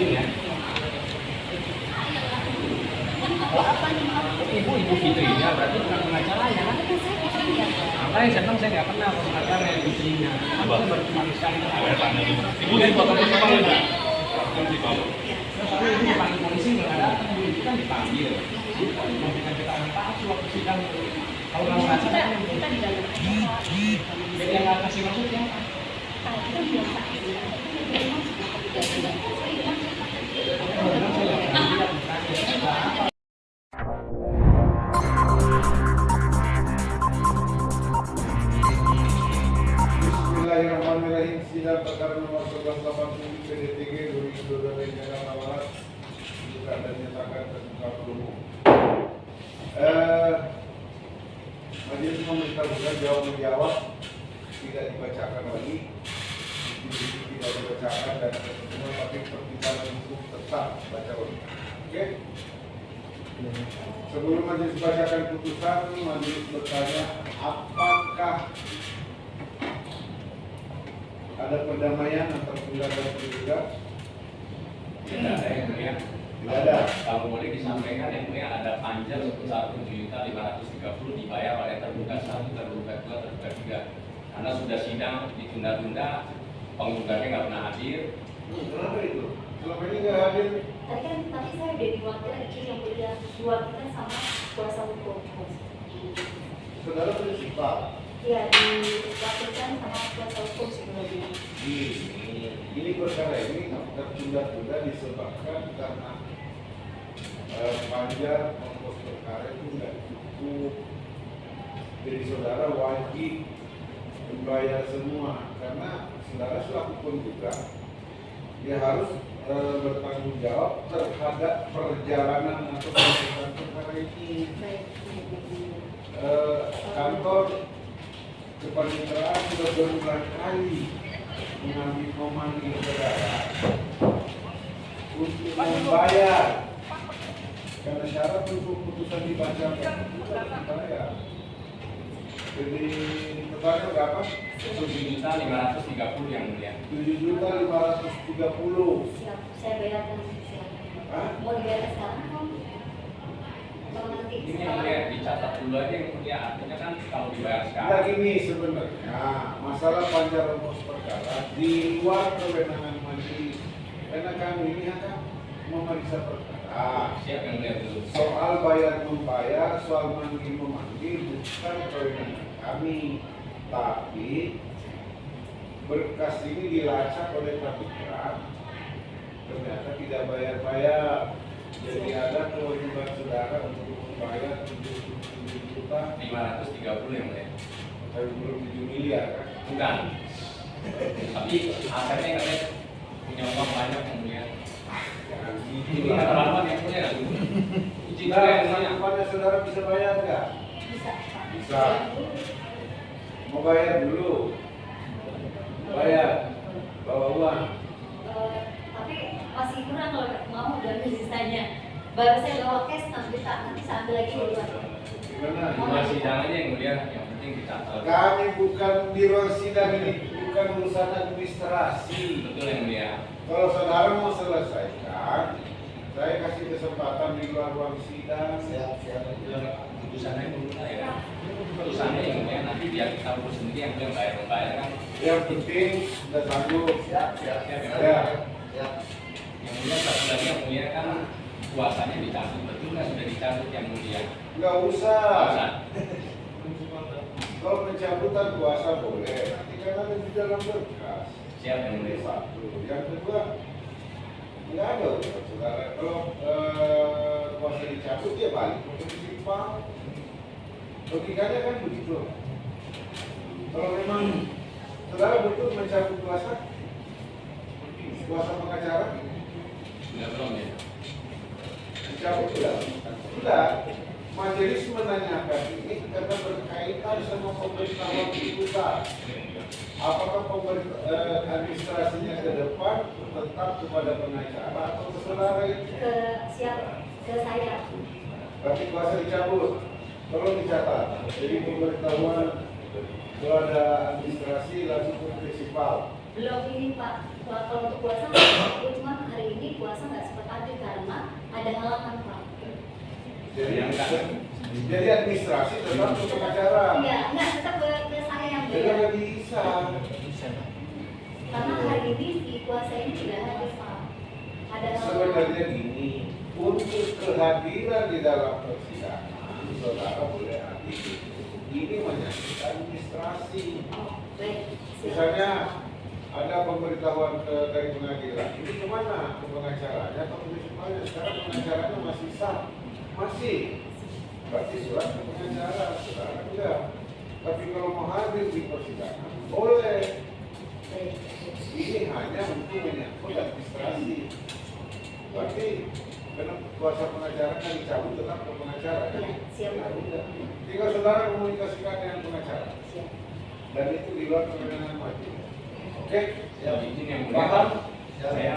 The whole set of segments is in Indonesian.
izin ya. Ibu Fitrinya berarti bukan pengacaranya kan? Makanya senang saya nggak kenal pengacara yang istrinya. Apa baru cuma sekali. Ibu dari kota Jepang ya? Soalnya ibu dipanggil polisi nggak datang, ibu kan dipanggil. Memberikan keterangan palsu waktu sidang. Kalau nggak merasa kan? Kita di dalam. Jadi yang nggak kasih maksudnya? Kita biasa. Bismillahirrahmanirrahim. Sidang perkara nomor 1180 PDTG 2022 Jakarta Barat dibuka dan dinyatakan terbuka umum. Majelis memerintahkan jawab menjawab tidak dibacakan lagi, tidak dibacakan dan semua tapi pertimbangan hukum tetap baca ulang. Oke? Sebelum majelis bacakan putusan, majelis bertanya apakah ada perdamaian antar penggugat dan tergugat? Tidak ada yang mulia. Tidak ada. Kalau boleh disampaikan yang mulia ada panja sebesar 7.530 dibayar oleh tergugat 1, tergugat 2, tergugat 3. Karena sudah sidang ditunda-tunda, penggugatnya nggak pernah hadir. Kenapa itu? Selama ini nggak hadir? Tadi saya udah diwakilkan yang mulia, diwakilkan sama kuasa hukum. Saudara prinsipal. Ya, diwakilkan sama kuasa hukum sebelumnya. Ini perkara ini tertunda-tunda disebabkan karena panja ongkos perkara itu nggak cukup. Jadi saudara wajib membayar semua karena saudara selaku penggugat dia harus bertanggung jawab terhadap perjalanan atau proses perkara ini. Kantor kepaniteraan sudah berulang kali memanggil saudara untuk membayar karena syarat untuk putusan dibacakan dibayar. Jadi totalnya berapa? 7.530 yang mulia. 7.530. Siap, saya bayarkan. Hah? Mau dibayar sekarang? Kalau nanti Ini yang mulia dicatat dulu aja yang mulia. Artinya kan kalau dibayar Nah sekarang. gini sebenarnya masalah panja ongkos perkara di luar kewenangan majelis karena kami ini akan memeriksa perkara. Siap yang mulia dulu. Soal bayar membayar, soal manggil memanggil bukan kewenangan kami, tapi berkas ini dilacak oleh Kapitra ternyata tidak bayar-bayar. Jadi ada kewajiban saudara untuk membayar 530 yang mulia. tapi belum 7 miliar kan? Bukan. Tapi akhirnya katanya punya uang banyak yang mulia. Jangan gitu Ini lah. keterlaluan yang mulia. Izin Nah, yang mulia. sanggupannya saudara bisa bayar nggak? bisa. Bisa. Mau bayar dulu? Bayar. Bawa uang. Tapi masih kurang kalau mau dari sisanya. Baru saya bawa cash 6 juta, nanti saya ambil lagi di luar. Gimana? Di luar sidang aja yang mulia. Yang penting dicatat. Kami bukan di ruang sidang ini, bukan urusan administrasi. Betul yang mulia. Kalau saudara mau selesaikan, saya kasih kesempatan di luar ruang sidang. Siap. Putusannya dulu ya. Putusannya yang mulia nanti biar kita urus sendiri yang mulia bayar kan. Yang penting sudah sanggup. Siap yang Ya. mulia. Yang mulia satu lagi yang mulia kan kuasanya dicabut, betul nggak sudah dicabut yang mulia? Nggak usah. Kuasa. Kalau pencabutan kuasa boleh, nanti kan ada di dalam berkas. Siap yang Ini mulia. satu. Yang kedua, nggak ada urusan saudara. Kalau kuasa dicabut, dia balik ke prinsipal. Logikanya kan begitu. Kalau memang saudara betul mencabut kuasa pengacara, Belum ya. dicabut sudah. Majelis menanyakan ini karena berkaitan sama pemberitahuan pusat. Apakah administrasinya ke depan tetap kepada pengacara atau ke saudara itu? Ke siapa? Ke saya. Berarti kuasa dicabut. Tolong dicatat. Jadi pemberitahuan kalau ada administrasi langsung ke prinsipal. Belum ini Pak, kalau untuk puasa, cuma hari ini puasa. dewasa nggak sempat hadir karena ada halangan Pak. Jadi administrasi tetap ke pengacara. Iya, nggak tetap ke saya yang Jadi bayar. nggak bisa. Karena hari ini di kuasa ini tidak hadir Pak. Ada halangan. Sebenarnya gini, untuk kehadiran di dalam persidangan, saudara boleh hadir. Ini menyangkut administrasi. Oh, baik. Misalnya ada pemberitahuan dari pengadilan, ini kemana? Ke pengacaranya atau prinsipalnya? Sekarang pengacaranya masih sah, masih. Berarti surat ke pengacara, saudara enggak. Tapi kalau mau hadir di persidangan, boleh. Baik. Ini hanya untuk menyangkut administrasi. Berarti karena kuasa pengacara kan dicabut tetap ke pengacara. Kan? Iya, siap, Pak. Ya, udah. Tinggal saudara komunikasikan dengan pengacara. Siap. Dan itu di luar kewenangan majelis. Oke? Ya, izin yang mulia, Paham? saya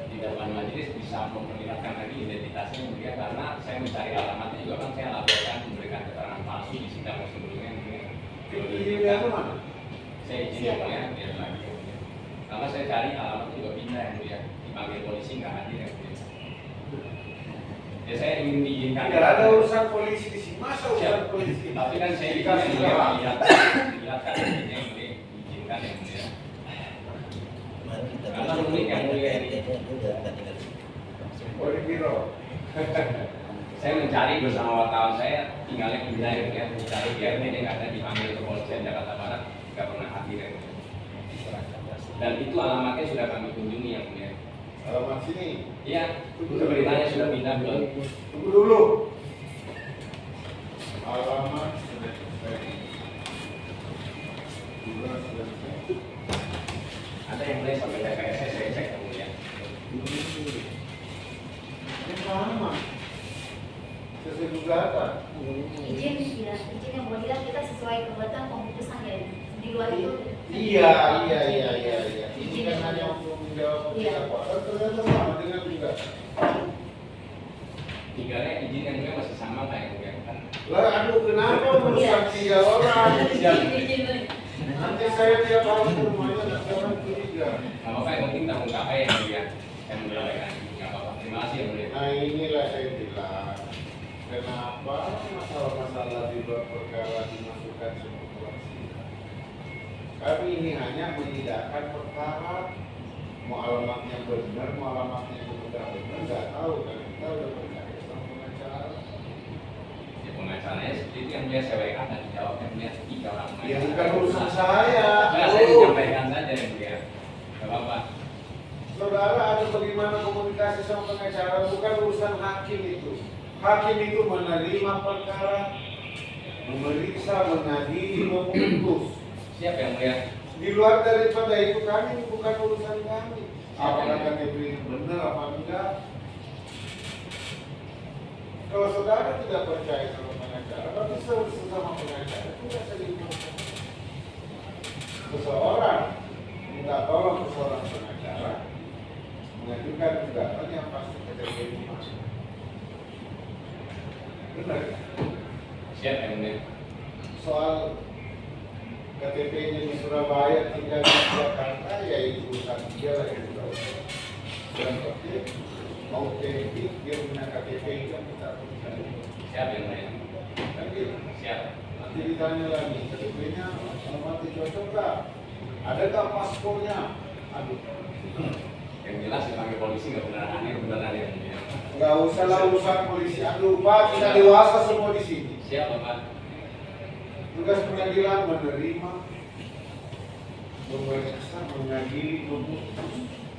di depan majelis bisa memperlihatkan lagi identitasnya yang mulia karena saya mencari alamatnya juga kan saya laporkan memberikan keterangan palsu di sidang sebelumnya. Izinnya itu mana? Saya izin yang mulia biar lagi. Karena saya cari alamatnya juga pindah yang mulia, dipanggil polisi nggak hadir yang mulia. Ya saya ingin diizinkan. Tidak ada urusan polisi di sini. Masa urusan polisi? Tapi kan saya dikasih izin yang berapa? mulia, lihat kan izin yang mulia, izinkan yang mulia. Karena unik yang mulia ini. Polisi biro. Saya mencari bersama wartawan saya tinggalnya pindah yang mulia, mencari biar dia nggak ada dipanggil kepolisian Jakarta Barat, nggak pernah hadir yang mulia. Dan itu alamatnya sudah kami kunjungi yang mulia. Alamat sini. Iya, beritanya sudah pindah belum? Tunggu dulu. Alamat sudah selesai. Sudah selesai. Ada yang mulai sampai TPS saya cek yang mulia. Ini sama. Sesuai gugatan. Izin ya, izin yang mulia kita sesuai kebutuhan pemutusan ya. Di luar itu. Iya. Ini kan hanya untuk menjawab Iya. dakwaan. Ternyata sama dengan gugatan. Tinggalnya izin yang mulia masih sama kayak yang mulia kan? Lah, aduh kenapa merusak 3 orang? Nanti saya tiap hari ke rumahnya dan orang curiga. Nggak apa-apa yang penting tanggung jawab yang mulia. Yang mulia kan? Nggak apa-apa. Terima kasih yang mulia. Nah inilah saya bilang, kenapa masalah-masalah di luar perkara dimasukkan sebuah sidang. Kami ini hanya menyidangkan perkara, mau alamatnya benar, mau alamatnya tidak benar, nggak tahu kan kita udah percaya sama pengacara. Ya pengacaranya seperti itu yang mulia saya WA dan dijawab yang mulia 3 orang. Ya bukan urusan saya. Nah, saya menyampaikan saja yang mulia. Nggak apa-apa. Saudara ada bagaimana komunikasi sama pengacara, bukan urusan hakim itu. Hakim itu menerima perkara, memeriksa, mengadili, memutus. Siap yang mulia. Di luar daripada itu kami bukan urusan kami. Apakah KTP ini benar apa enggak? Kalau saudara tidak percaya sama pengacara, berarti sesama pengacara tidak saling percaya. Seseorang minta tolong ke seorang pengacara mengajukan gugatan yang pasti KTP ini masuk. Benar ya? Siap yang mulia. Soal KTP-nya di Surabaya tinggal di Jakarta, ya itu urusan dia lah yang tahu. Dan penting mau TNI dia punya KTP yang kita percaya. Siap yang mulia. Kan gitu. Siap. Nanti ditanya lagi, KTP-nya masih cocok nggak? Ada nggak paspornya? Aduh, Yang jelas dipanggil polisi nggak beneran yang beneran yang mulia. nggak usah lah urusan polisi. Aduh Pak, kita dewasa semua di sini. Siap Bapak. Tugas pengadilan menerima, memeriksa, mengadili, memutus.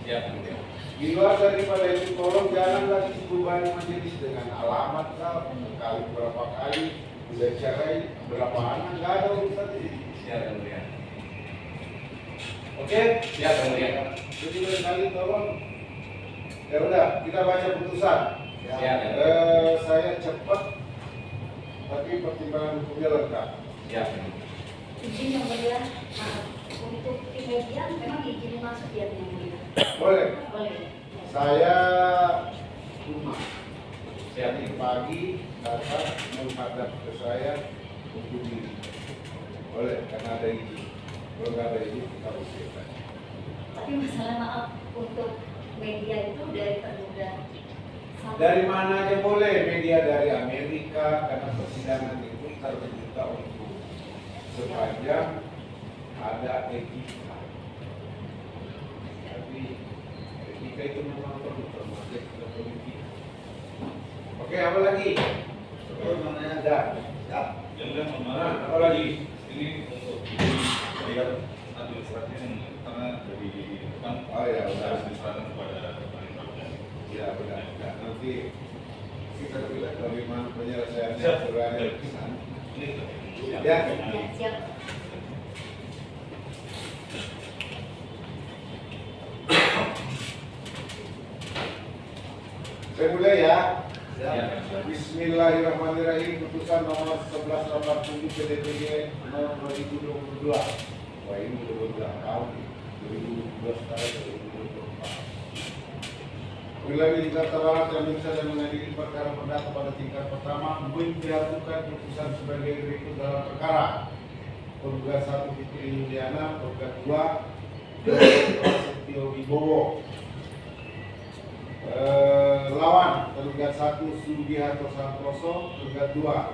Siap yang mulia. Di luar daripada itu tolong jangan lagi berbani majelis dengan alamat kah, kali berapa kali, udah cerai, berapa anak, nggak ada urusan ini. Siap yang mulia. Oke? Siap yang mulia. Jadi kali tolong. Ya udah, kita baca putusan. Siap ya. Saya cepat, tapi pertimbangan hukumnya lengkap. Siap yang mulia. Izin yang mulia, untuk tim media memang diizinin masuk ya yang mulia. Boleh. Boleh. Saya rumah. Siap Tadi yang mulia. pagi datang menghadap ke saya untuk diri. Boleh, karena ada izin. Kalau nggak ada izin kita usir. Tapi masalah maaf untuk media itu dari terbuka udah Dari mana aja boleh, media dari Amerika, karena persidangan itu terbuka untuk sepanjang ada etika. Tapi etika itu memang perlu termasuk ke politik. Oke, apa lagi? Mana ada? Yang lain Nah, apa lagi? ini untuk bayar administrasi karena dari depan Oh ya, harus udah. diserahkan kepada pemerintah. Ya, benar. Nanti kita lihat bagaimana penyelesaiannya Siap. sebenarnya di sana. Ini Ya. ya siap. Saya mulai ya. Ya. Bismillahirrahmanirrahim. Putusan nomor 1187 PDPG nomor 2022. Wah, ini udah beberapa tahun. 2012 sekarang 2024. Pengadilan Negeri Jakarta Barat yang bisa dan mengadili perkara perdata pada tingkat pertama menjatuhkan putusan sebagai berikut dalam perkara penggugat 1 Fitri Yuliana, penggugat 2 Prasetyo Wibowo. Lawan tergugat 1 Sugiharto Santoso, tergugat 2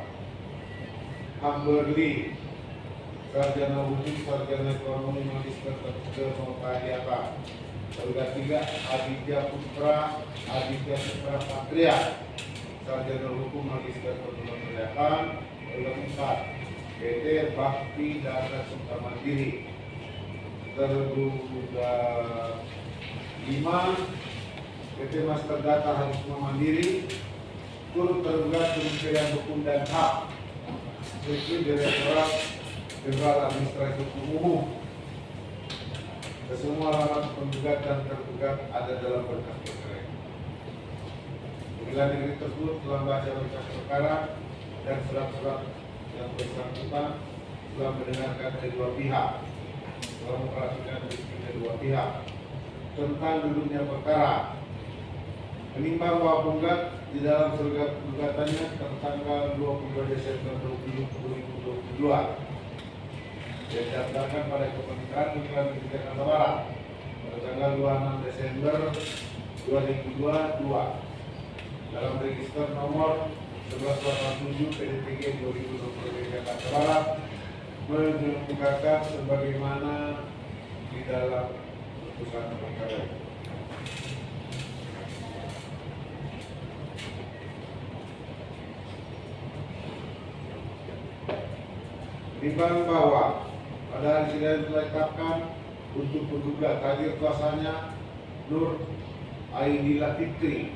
Hamberli, sarjana hukum, sarjana ekonomi, magister Notariata. Tergugat 3 Aditya Putra Patria, sarjana hukum, magister Notariata. Tergugat 4 PT Bakti Data Suka Mandiri. Tergugat 5 PT Master Data Harisma Mandiri. Turut tergugat Kementerian Hukum dan HAM, yaitu Direktorat Jenderal Administrasi Hukum Umum. Kesemua alamat penggugat dan tergugat ada dalam berkas perkara. Pengadilan negeri tersebut telah membaca berkas perkara dan surat-surat yang bersangkutan, telah mendengarkan kedua pihak, telah memperhatikan bukti kedua pihak tentang duduknya perkara, menimbang bahwa penggugat di dalam surat gugatannya tertanggal 22 Desember 2022 yang didaftarkan pada Kementerian Pengadilan Negeri Jakarta Barat pada tanggal 26 Desember 2022 dalam register nomor 1187 PDPG 2022 Jakarta Barat menunjukkan sebagaimana di dalam putusan perkara. Menimbang bahwa pada hari sidang ditetapkan untuk penggugat hadir kuasanya Nur Aidila Fitri,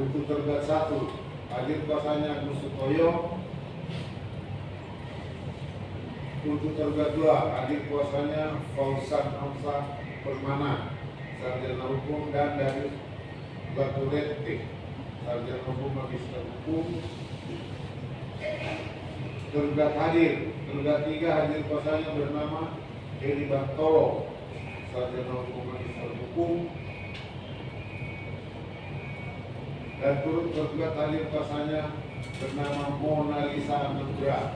untuk tergugat 1 hadir kuasanya Agus Sutoyo, untuk tergugat 2 hadir kuasanya Fauzan Hamzah Permana, sarjana hukum, dan dari Baturete, sarjana hukum, magister hukum. Tergugat hadir, tergugat 3 hadir kuasanya bernama Heri Bantolo, sarjana hukum, magister hukum, dan turut tergugat hadir kuasanya bernama Mona Lisa Nugra.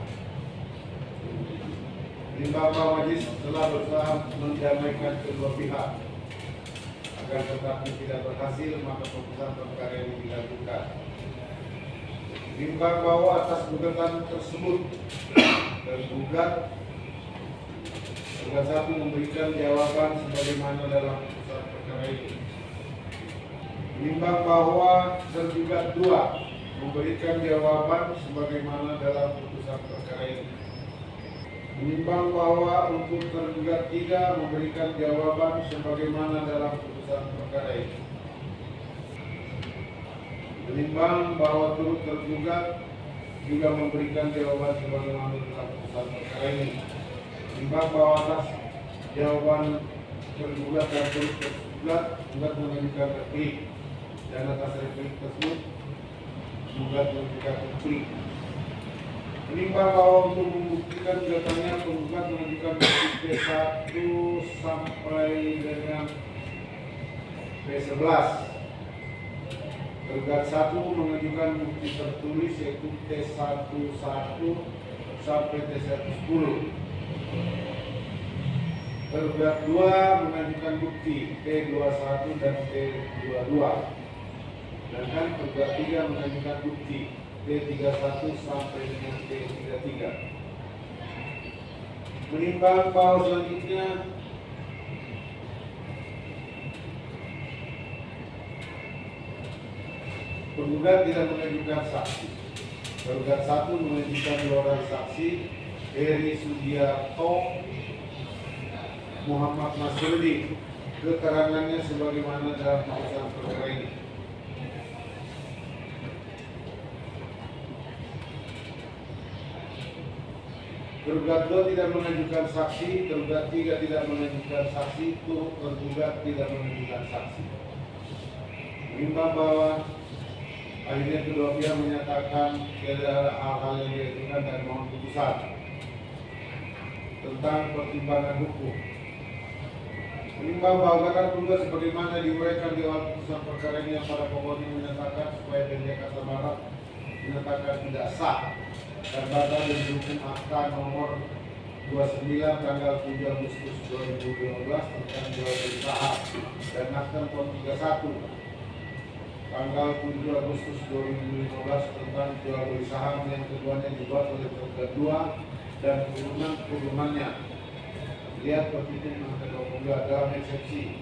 Menimbang bahwa majelis telah berusaha mendamaikan kedua pihak agar tetapi tidak berhasil, maka putusan perkara ini dilanjutkan. Menimbang bahwa atas gugatan tersebut tergugat 1 memberikan jawaban sebagaimana dalam putusan perkara ini. Menimbang bahwa tergugat 2 memberikan jawaban sebagaimana dalam putusan perkara ini. Menimbang bahwa untuk tergugat 3 memberikan jawaban sebagaimana dalam putusan perkara ini. Menimbang bahwa turut tergugat juga memberikan jawaban sebagaimana dalam putusan perkara ini. Menimbang bahwa atas jawaban tergugat dan turut tergugat mengajukan replik, dan atas replik tersebut penggugat mengajukan replik. Menimbang bahwa untuk membuktikan gugatannya penggugat mengajukan bukti P1 sampai dengan P11. Tergugat 1 mengajukan bukti tertulis yaitu T11 sampai T110. Tergugat 2 mengajukan bukti T21 dan T22. Sedangkan tergugat 3 mengajukan bukti T31 sampai dengan T33. Menimbang bahwa selanjutnya penggugat tidak mengajukan saksi. Tergugat 1 mengajukan 2 orang saksi, Heri Sugiarto, Muhammad Nasrulli, keterangannya sebagaimana dalam putusan perkara ini. Tergugat 2 tidak mengajukan saksi, tergugat 3 tidak mengajukan saksi, turut tergugat tidak mengajukan saksi. Menimbang bahwa akhirnya kedua pihak menyatakan tidak hal-hal yang diajukan dan mohon putusan tentang pertimbangan hukum. Menimbang bahwa kata tergugat sebagaimana diuraikan di awal putusan perkara ini yang pada pokoknya menyatakan supaya dari Jakarta Barat menyatakan tidak sah dan batal dan dihukum akta nomor 29 tanggal 7 Agustus 2015 tentang jual beli saham dan akta nomor 31 tanggal 7 Agustus 2015 tentang jual beli saham yang keduanya dibuat oleh tergugat 2 dan turunannya. Lihat petitum yang kedua dalam eksepsi.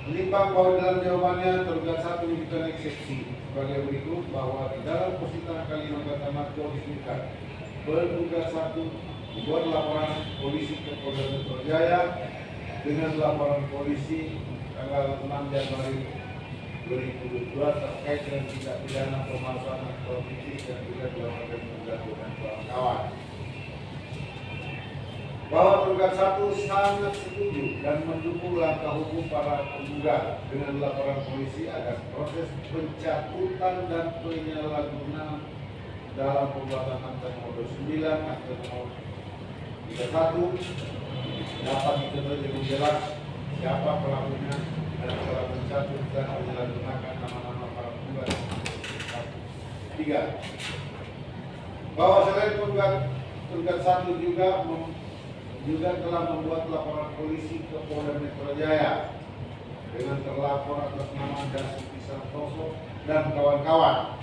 Menimbang bahwa dalam jawabannya tergugat 1 memberikan eksepsi sebagai berikut bahwa di dalam persidangan Kalimantan Marco disebutkan tergugat 1 dibuat laporan polisi ke Polda Metro Jaya dengan laporan polisi tanggal 6 Januari 2022 terkait dengan tindak pidana pemalsuan politik dan juga dilakukan tergugat dan kawan-kawan. Bahwa tergugat 1 sangat setuju dan mendukung langkah hukum para penggugat dengan laporan polisi agar proses pencabutan dan penyalahgunaan dalam pembuatan akta nomor 29 akta nomor 31 dapat diketahui dengan jelas siapa pelakunya dan telah mencabut dan menyalahgunakan nama-nama para penggugat. 3. Bahwa selain tergugat 1 juga telah membuat laporan polisi ke Polda Metro Jaya dengan terlapor atas nama Dasuki Santoso dan kawan-kawan.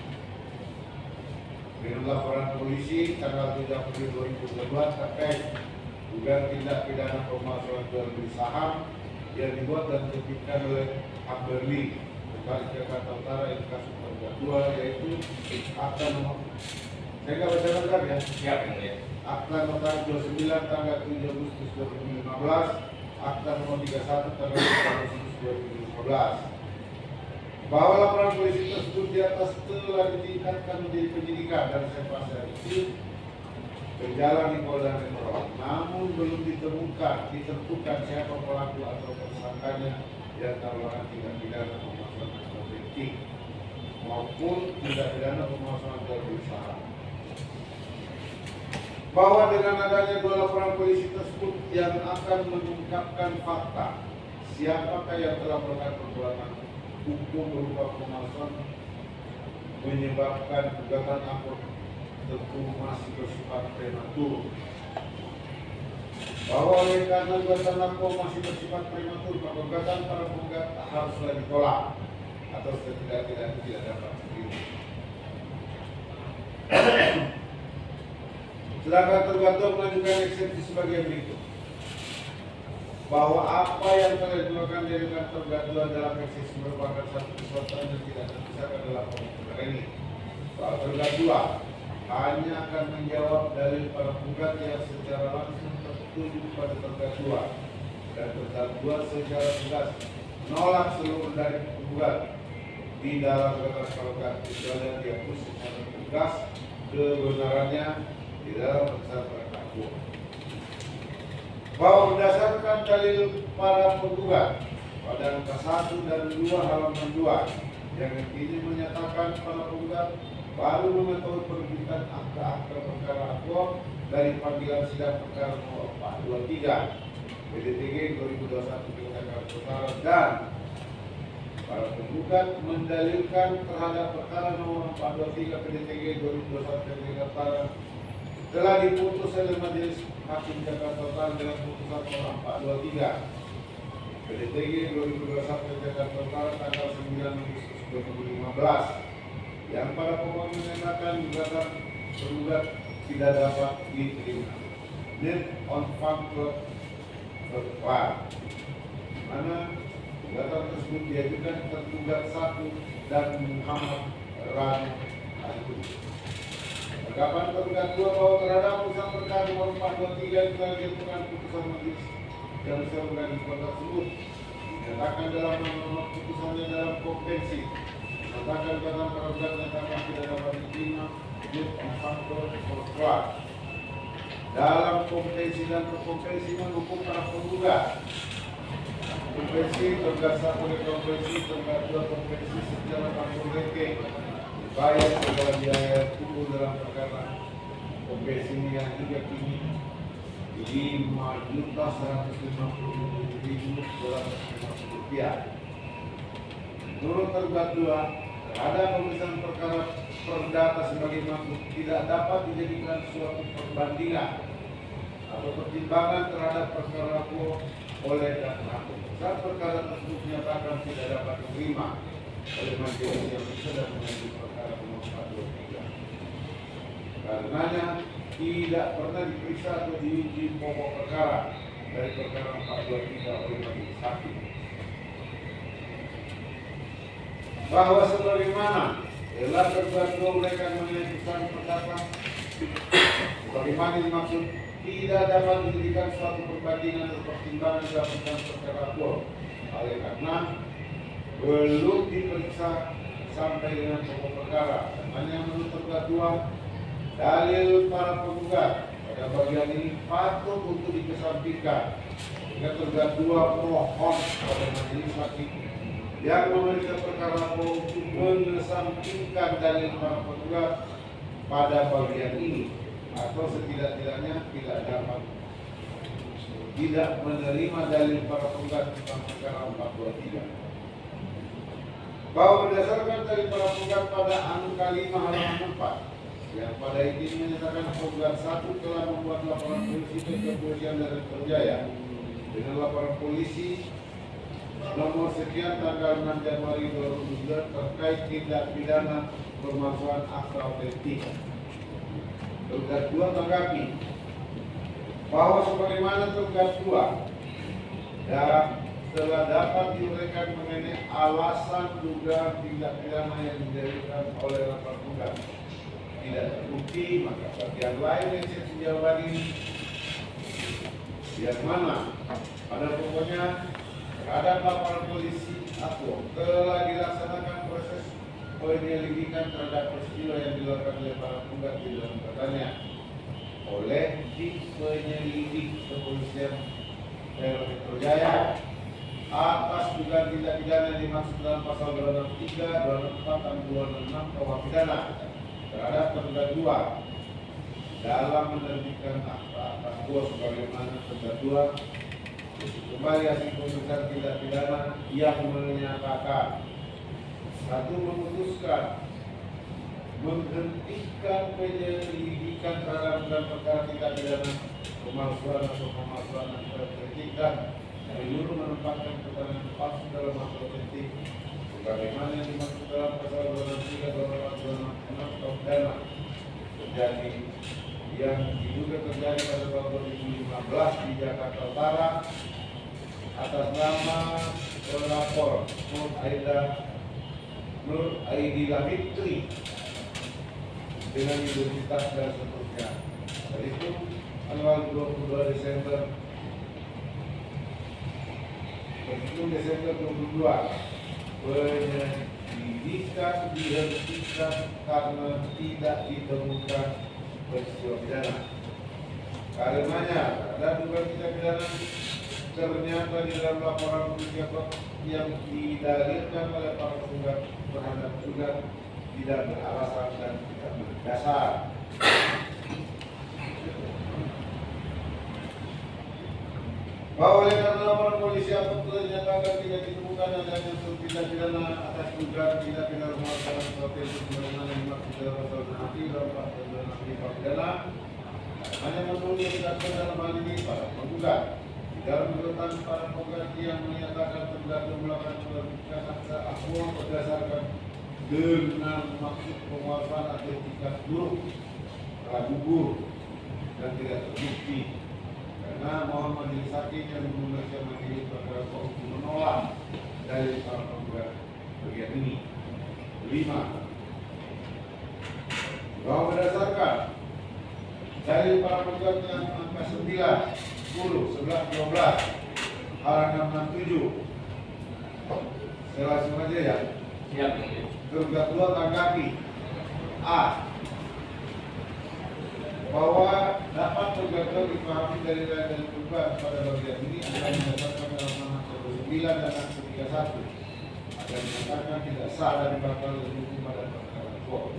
Dengan laporan polisi tanggal 3 April 2022 terkait dugaan tindak pidana pemalsuan jual beli saham yang dibuat dan diterbitkan oleh Amberli Kepala Jakarta Utara yang kasus tergugat 2 yaitu akta nomor saya nggak baca lengkap ya. Siap ya. Akta nomor 29 tanggal 7 Agustus 2015, akta nomor 31 tanggal 7 Agustus 2015. Bahwa laporan polisi tersebut di atas telah ditingkatkan menjadi penyidikan dan sepanjang itu berjalan di Polda Metro, namun belum ditentukan siapa pelaku atau tersangkanya yang terlalu tindak pidana pemalsuan politik maupun tindak pidana pemalsuan jual beli saham. Bahwa dengan adanya 2 laporan polisi tersebut yang akan mengungkapkan fakta siapakah yang telah melakukan perbuatan hukum berupa pemalsuan menyebabkan gugatan akut tentu masih bersifat prematur. Bahwa oleh karena gugatan akut masih bersifat prematur, maka gugatan para penggugat haruslah ditolak atau setidak-tidaknya tidak dapat diterima. Sedangkan tergugat mengajukan eksepsi sebagai berikut. Bahwa apa yang telah dilakukan dengan tergugat dalam eksepsi merupakan satu kesatuan yang tidak terpisahkan dalam perkara ini. Bahwa tergugat 2 hanya akan menjawab dalil para penggugat yang secara langsung tertuju pada tergugat 2 dan tergugat 2 secara tegas menolak seluruh dari penggugat di dalam kertas tergugat kecuali dihapus secara tegas kebenarannya di dalam putusan perkara. Bahwa berdasarkan dalil para penggugat pada angka 1 dan 2 halaman 2 yang ini menyatakan para penggugat baru mengetahui penerbitan akta perkara akuo dari panggilan sidang perkara nomor 423 PDTG 2021 Jakarta Utara dan para penggugat mendalilkan terhadap perkara nomor 423 PDTG 2021 Jakarta Utara telah diputus oleh Majelis Hakim Jakarta Utara dengan putusan nomor 423 PDTG 2021 Jakarta Utara tanggal 9 Agustus 2015 yang pada pokoknya menyatakan gugatan tergugat tidak dapat diterima. Net on factor berkuat, mana gugatan tersebut diajukan tergugat 1 dan Muhammad Rani Agung. Tanggapan tergugat 2 bahwa terhadap putusan perkara nomor 423 yang telah dijatuhkan putusan majelis yang disampaikan di kota tersebut dinyatakan dalam nomor putusannya dalam konvensi menyatakan gugatan tergugat nyatakan tidak dapat diterima net on factor berkuat. Dalam konvensi dan konvensi mendukung para penggugat. Konvensi tergugat 1 oleh konvensi, tergugat 2 konvensi secara langsung reke dibayar segala biaya tubuh dalam perkara konvensi ini yang hingga kini 5.150.250 rupiah. Menurut tergugat 2, ada pemeriksaan perkara perdata sebagai maksud tidak dapat dijadikan suatu perbandingan atau pertimbangan terhadap perkara oleh dan hakim. Saat perkara tersebut dinyatakan tidak dapat diterima oleh majelis yang bisa dan mengajukan perkara nomor 423. Karenanya tidak pernah diperiksa atau diuji pokok perkara dari perkara 423 oleh majelis hakim. Bahwa sebagaimana telah tergugat mereka mengenai putusan perdata sebagaimana dimaksud tidak dapat dijadikan suatu perbandingan atau pertimbangan dalam perkara oleh karena belum diperiksa sampai dengan pokok perkara. Hanya menurut tergugat 2, dalil para penggugat pada bagian ini patut untuk dikesampingkan. Sehingga tergugat 2 mohon pada majelis hakim yang memeriksa perkara untuk mengesampingkan dalil para penggugat pada bagian ini atau setidak-tidaknya tidak menerima dalil para penggugat tentang perkara 423. Bahwa berdasarkan dalil para penggugat pada angka 5 halaman 4 yang pada ini menyatakan penggugat 1 telah membuat laporan polisi ke Kepolisian Daerah Metro Jaya dengan laporan polisi nomor sekian tanggal 6 Januari 2002 terkait tindak pidana pemalsuan akta otentik. Tergugat 2 tanggapi bahwa sebagaimana tergugat 2 dan telah dapat diuraikan mengenai alasan dugaan tindak pidana yang didalilkan oleh lapor penggugat tidak terbukti, maka bagian lain yang saya jawaban ini yang mana pada pokoknya terhadap laporan polisi atau telah dilaksanakan proses penyelidikan terhadap peristiwa yang dilakukan oleh para penggugat di dalam pertanyaan oleh tim penyelidik Kepolisian Daerah Metro Jaya atas dugaan tindak pidana yang dimaksud dalam pasal 263, 264, dan 266 KUH pidana terhadap tergugat 2 dalam menerbitkan akta sebagaimana tergugat 2 kembali hasil pemeriksaan tindak pidana yang menyatakan 1. Memutuskan menghentikan penyelidikan terhadap perkara tindak pidana pemalsuan atau pemalsuan akta otentik dan menyuruh menempatkan keterangan palsu dalam akta otentik sebagaimana yang dimaksud dalam pasal 263, 264, 266 KUH pidana terjadi yang diduga terjadi pada tahun 2015 di Jakarta Utara atas nama pelapor Nur Aidillah Fitri dengan identitas dan seterusnya. Dan itu tanggal 22 Desember 22 penyelidikan dihentikan karena tidak ditemukan peristiwa pidana. Karenanya ada dugaan tindak pidana ternyata di dalam laporan polisi yang didalilkan oleh para penggugat terhadap penggugat tidak beralasan dan tidak berdasar. Bahwa oleh karena laporan polisi apa telah dinyatakan tidak ditemukan adanya unsur tindak pidana atas dugaan tindak pidana pemalsuan seperti itu sebagaimana dimaksud dalam pasal 6 dan 4 pidana hanya menulis dakwa dalam hal ini para penggugat. Di dalam tuntutan para penggugat yang menyatakan terdakwa melakukan pelanggaran aktual berdasarkan dengan maksud penguasaan atau tingkat buruk, telah gugur dan tidak terbukti. Karena mohon majelis hakim yang memeriksa majelis perkara korupsi menolak dari para penggugat bagian ini. 5. Bahwa berdasarkan dari para penggugat yang angka 9, 10, 11, 12, halaman 67, saya langsung aja ya. Siap. Tergugat 2 tanggapi A. Bahwa dapat tergugat dipahami dari lain dan penggugat pada bagian ini adalah berdasarkan dalam halaman 9 dan 31 agar dinyatakan tidak sah dan batal didukung pada perkara pokok.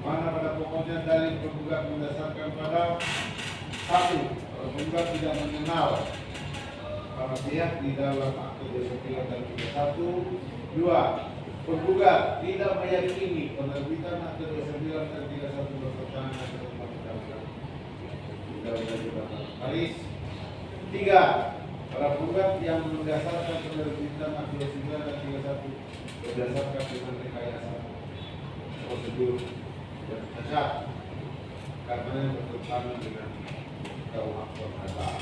Mana pada pokoknya dalil penggugat mendasarkan pada 1. Penggugat tidak mengenal para pihak di dalam akte 29 dan 31. 2. Penggugat tidak meyakini penerbitan akte 29 dan 31 bertentangan dengan undang-undang Paris. 3. Para penggugat yang mendasarkan penerbitan akte 29 dan 31 berdasarkan dengan rekayasa prosedur dan cacat karena yang bertentangan dengan KUHP pernyataan.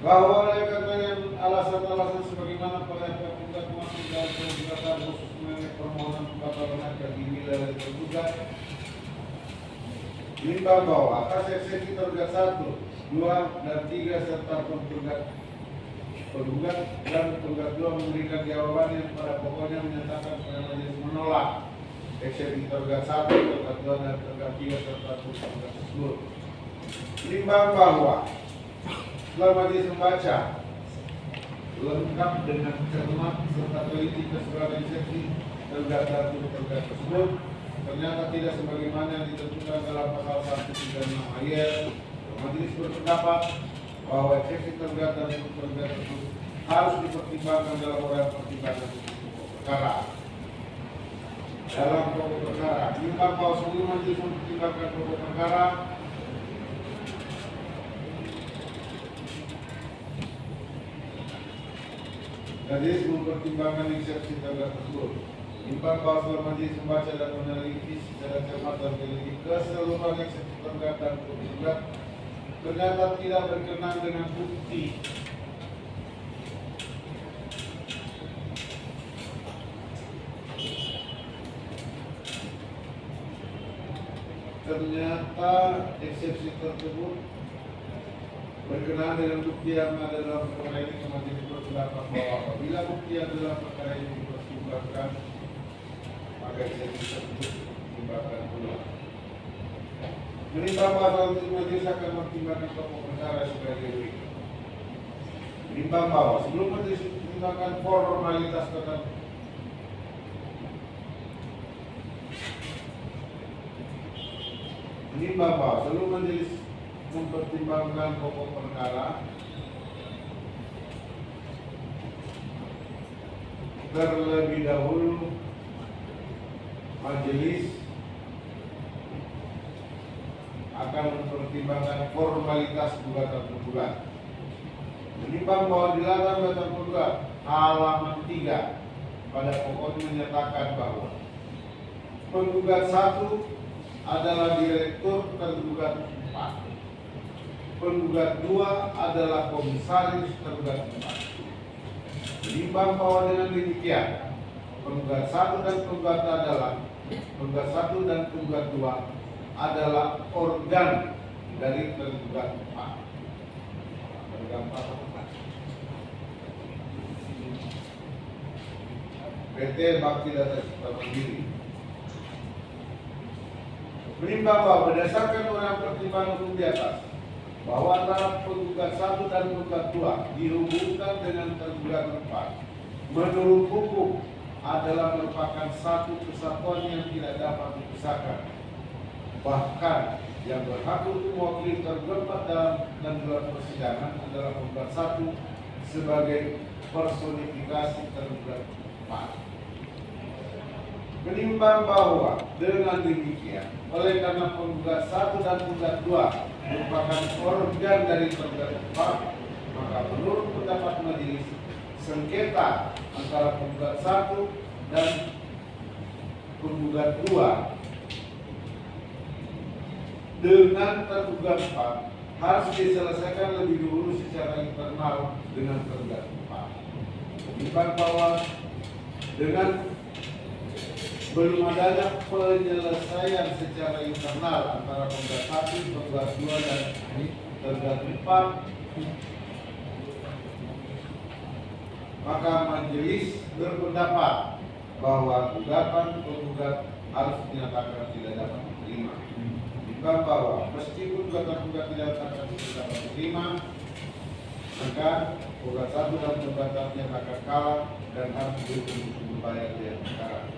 Bahwa oleh karenanya alasan-alasan sebagaimana pada penggugat masuk dalam pergugatan khusus mengenai permohonan pembatalan bagi nilai dari tergugat menimbang bahwa atas eksepsi tergugat 1, 2, dan 3 serta penggugat dan penggugat 2 memberikan jawaban yang pada pokoknya menyatakan pada majelis menolak eksepsi tergugat 1, tergugat 2, dan tergugat 3 serta penggugat tersebut. Menimbang bahwa setelah majelis membaca lengkap dengan cermat serta teliti keseluruhan eksepsi tergugat 1 tergugat tersebut, ternyata tidak sebagaimana yang ditentukan dalam pasal 136 ayat. Majelis berpendapat bahwa eksepsi tergugat dan tergugat tersebut harus dipertimbangkan dalam uraian pertimbangan pokok perkara. Dalam pokok perkara, menimbang bahwa sebelum majelis mempertimbangkan pokok perkara, majelis mempertimbangkan eksepsi tergugat tersebut. Menimbang bahwa setelah majelis membaca dan meneliti secara cermat dan teliti keseluruhan eksepsi tergugat dan penggugat ternyata tidak berkenan dengan bukti tersebut berkenaan dengan bukti yang ada dalam perkara ini. Majelis berpendapat bahwa apabila bukti yang dalam perkara ini dipertimbangkan, maka eksepsi tersebut dipertimbangkan pula. Menimbang bahwa majelis akan mempertimbangkan pokok perkara sebagai berikut. Menimbang bahwa sebelum majelis mempertimbangkan formalitas tertentu, menimbang bahwa sebelum majelis mempertimbangkan pokok perkara, terlebih dahulu majelis akan mempertimbangkan formalitas gugatan penggugat. Menimbang bahwa di latar gugatan penggugat halaman 3 pada pokoknya menyatakan bahwa penggugat 1 adalah direktur tergugat 4. Penggugat 2 adalah komisaris tergugat 4. Menimbang bahwa dengan demikian penggugat 1 dan penggugat 1 dan penggugat 2 adalah organ dari tergugat 4. Organ 4 PT Bakti Data Cipta Mandiri. Menimbang bahwa berdasarkan uraian pertimbangan hukum di atas, bahwa antara penggugat 1 dan penggugat 2 dihubungkan dengan tergugat 4 menurut hukum adalah merupakan satu kesatuan yang tidak dapat dipisahkan. Bahkan yang berhak untuk mewakili tergugat dan gelar persidangan adalah penggugat 1 sebagai personifikasi tergugat 4. Menimbang bahwa dengan demikian, oleh karena penggugat 1 dan penggugat 2 merupakan organ dari penggugat 4, maka menurut pendapat majelis, sengketa antara penggugat 1 dan penggugat 2 dengan tergugat 4 harus diselesaikan lebih dulu secara internal dengan tergugat 4. Menimbang bahwa dengan belum adanya penyelesaian secara internal antara penggugat 1, penggugat 2 dan tergugat 4, maka majelis berpendapat bahwa gugatan penggugat harus dinyatakan tidak dapat diterima. Menimbang bahwa meskipun gugatan penggugat tidak dapat diterima, maka penggugat 1 dan penggugatannya akan kalah dan harus membayar biaya perkara.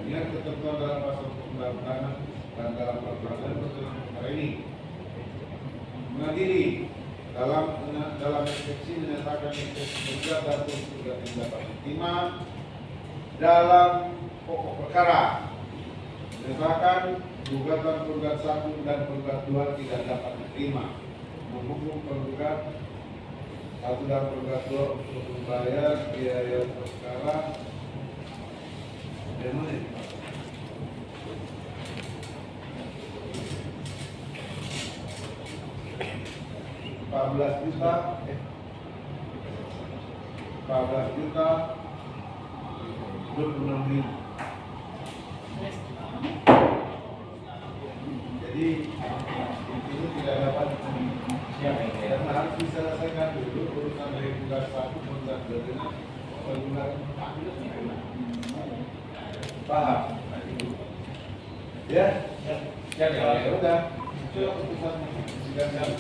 Mengingat ketentuan dalam pasal perundang-undangan dan dalam peraturan perkara ini, mengadili dalam eksepsi menyatakan eksepsi penggugat dan penggugat yang dapat diterima dalam pokok perkara, menyatakan gugatan penggugat 1 dan penggugat 2 tidak dapat diterima, menghukum penggugat 1 dan penggugat 2 untuk membayar biaya perkara. Yang mana ini? $14 juta 26.000. Jadi itu tidak dapat dan harus diselesaikan dulu urusan dari penggugat 1 penggugat 2 dengan penggugat 4. Paham? Ya? Ya udah. Itu keputusan sidang.